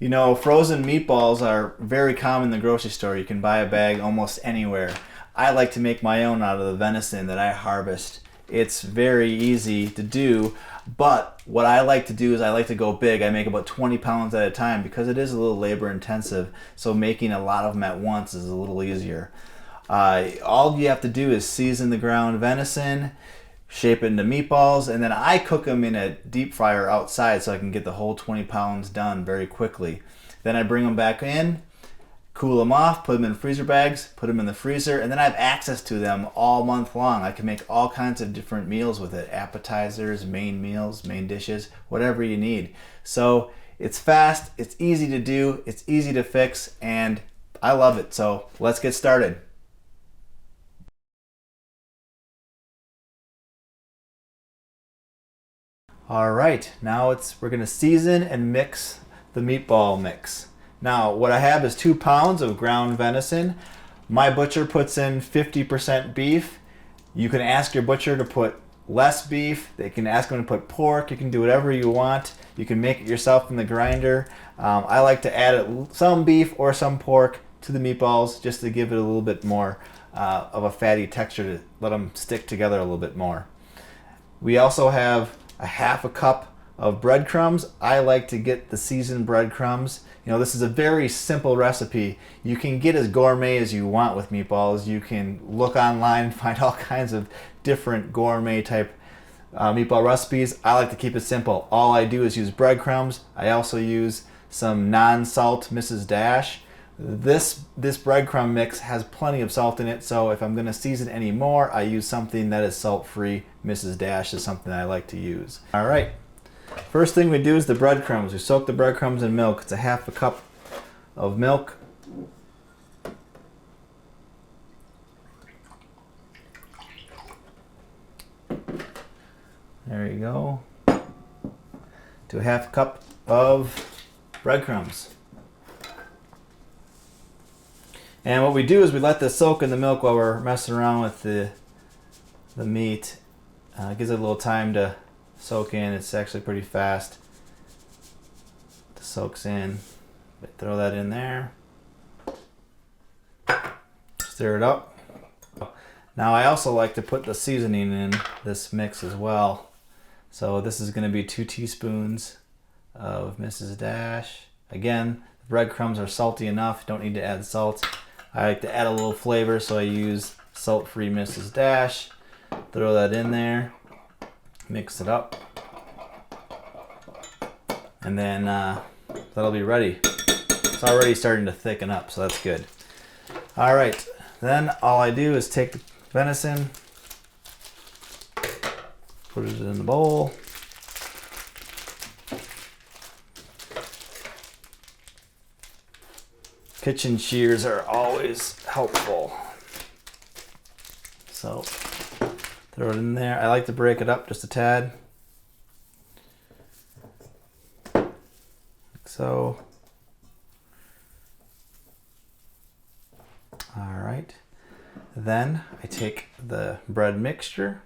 You know, frozen meatballs are very common in the grocery store. You can buy a bag almost anywhere. I like to make my own out of the venison that I harvest. It's very easy to do, but what I like to do is I like to go big. I make about 20 pounds at a time because it is a little labor intensive, so making a lot of them at once is a little easier. All you have to do is season the ground venison, shape it into meatballs, and then I cook them in a deep fryer outside so I can get the whole 20 pounds done very quickly. Then I bring them back in, cool them off, put them in freezer bags, put them in the freezer, and then I have access to them all month long. I can make all kinds of different meals with it, appetizers, main meals, main dishes, whatever you need. So it's fast, it's easy to do, it's easy to fix, and I love it. So let's get started. All right, now we're gonna season and mix the meatball mix. Now, what I have is 2 pounds of ground venison. My butcher puts in 50% beef. You can ask your butcher to put less beef. They can ask them to put pork. You can do whatever you want. You can make it yourself in the grinder. I like to add some beef or some pork to the meatballs just to give it a little bit more of a fatty texture to let them stick together a little bit more. We also have a half a cup of breadcrumbs. I like to get the seasoned breadcrumbs. You know, this is a very simple recipe. You can get as gourmet as you want with meatballs. You can look online and find all kinds of different gourmet type meatball recipes. I like to keep it simple. All I do is use breadcrumbs. I also use some non-salt Mrs. Dash. This breadcrumb mix has plenty of salt in it, so if I'm going to season any more, I use something that is salt-free. Mrs. Dash is something I like to use. All right, first thing we do is the breadcrumbs. We soak the breadcrumbs in milk. It's a half a cup of milk. There you go. To a half a cup of breadcrumbs. And what we do is we let this soak in the milk while we're messing around with the meat. It gives it a little time to soak in. It's actually pretty fast. It soaks in. But throw that in there. Stir it up. Now I also like to put the seasoning in this mix as well. So this is going to be 2 teaspoons of Mrs. Dash. Again, the breadcrumbs are salty enough. Don't need to add salt. I like to add a little flavor, so I use salt-free Mrs. Dash. Throw that in there, mix it up, and then that'll be ready. It's already starting to thicken up, so that's good. All right, then all I do is take the venison, put it in the bowl. Kitchen shears are always helpful. So throw it in there. I like to break it up just a tad. Like so. All right. Then I take the bread mixture.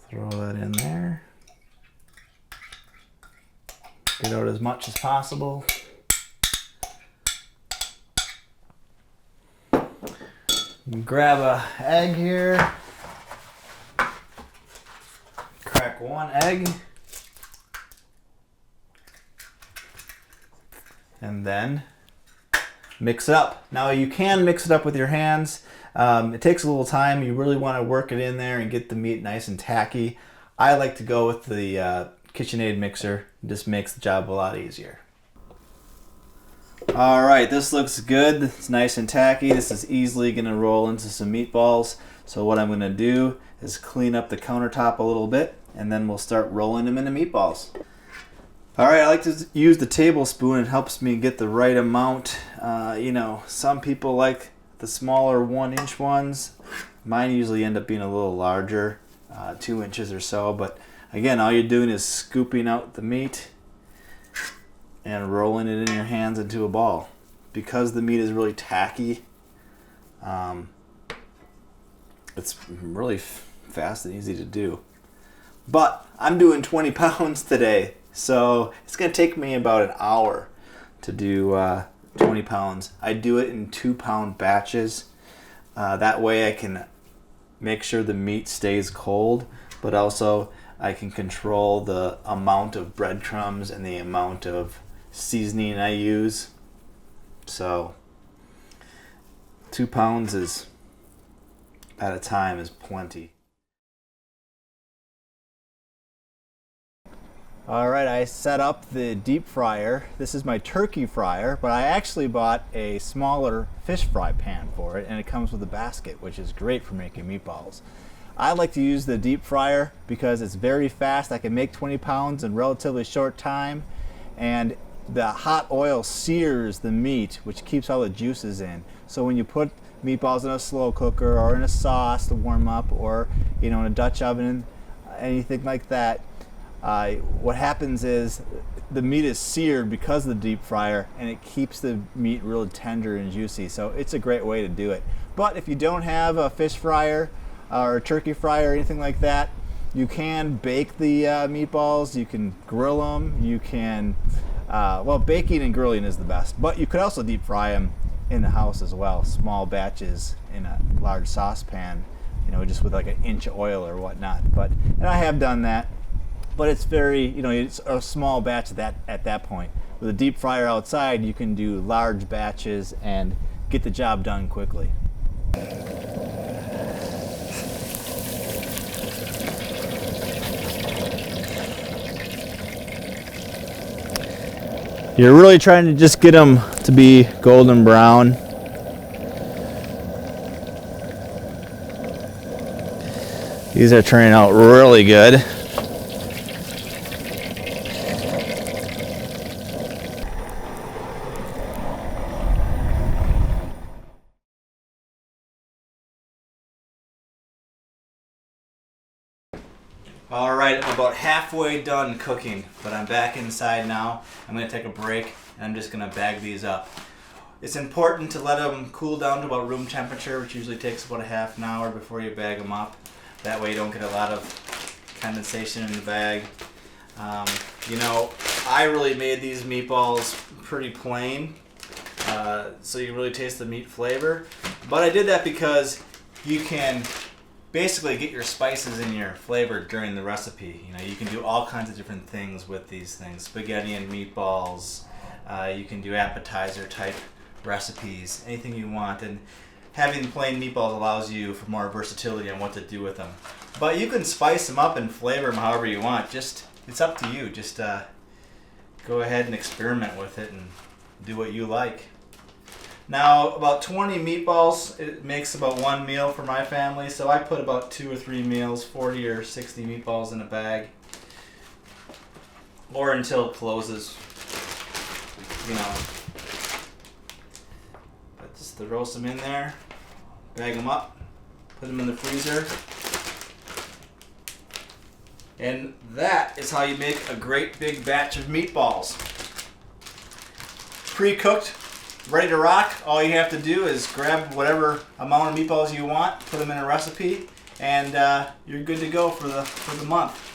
Throw that in there. Get out as much as possible. Grab a egg here. Crack 1 egg. And then mix it up. Now you can mix it up with your hands. It takes a little time. You really want to work it in there and get the meat nice and tacky. I like to go with the KitchenAid mixer. It just makes the job a lot easier. All right, this looks good. It's nice and tacky. This is easily going to roll into some meatballs. So what I'm going to do is clean up the countertop a little bit, and then we'll start rolling them into meatballs. All right, I like to use the tablespoon. It helps me get the right amount. You know, some people like the smaller 1-inch ones. Mine usually end up being a little larger, 2 inches or so, but again, all you're doing is scooping out the meat and rolling it in your hands into a ball. Because the meat is really tacky, it's really fast and easy to do. But I'm doing 20 pounds today, So it's going to take me about an hour to do 20 pounds. I do it in 2-pound batches. That way I can make sure the meat stays cold, but also I can control the amount of breadcrumbs and the amount of seasoning I use. So 2 pounds is at a time is plenty. Alright, I set up the deep fryer. This is my turkey fryer, but I actually bought a smaller fish fry pan for it, and it comes with a basket, which is great for making meatballs. I like to use the deep fryer because it's very fast. I can make 20 pounds in relatively short time, and the hot oil sears the meat, which keeps all the juices in. So when you put meatballs in a slow cooker or in a sauce to warm up, or in a Dutch oven, anything like that, what happens is the meat is seared because of the deep fryer, and it keeps the meat really tender and juicy. So it's a great way to do it. But if you don't have a fish fryer or a turkey fryer or anything like that, you can bake the meatballs. You can grill them. You can, well, baking and grilling is the best, but you could also deep fry them in the house as well, small batches in a large saucepan, just with like an inch of oil or whatnot. And I have done that. But it's very, it's a small batch at that point. With a deep fryer outside, you can do large batches and get the job done quickly. You're really trying to just get them to be golden brown. These are turning out really good. Alright, I'm about halfway done cooking, but I'm back inside now. I'm going to take a break, and I'm just going to bag these up. It's important to let them cool down to about room temperature, which usually takes about a half an hour before you bag them up. That way you don't get a lot of condensation in the bag. I really made these meatballs pretty plain, so you really taste the meat flavor. But I did that because you can basically get your spices and your flavor during the recipe. You can do all kinds of different things with these things. Spaghetti and meatballs. You can do appetizer type recipes, anything you want. And having plain meatballs allows you for more versatility on what to do with them. But you can spice them up and flavor them however you want. It's up to you. Just go ahead and experiment with it and do what you like. Now, about 20 meatballs, it makes about one meal for my family, so I put about 2 or 3 meals, 40 or 60 meatballs in a bag, or until it closes, But just to roast them in there, bag them up, put them in the freezer, and that is how you make a great big batch of meatballs. Pre-cooked, ready to rock. All you have to do is grab whatever amount of meatballs you want, put them in a recipe, and you're good to go for the month.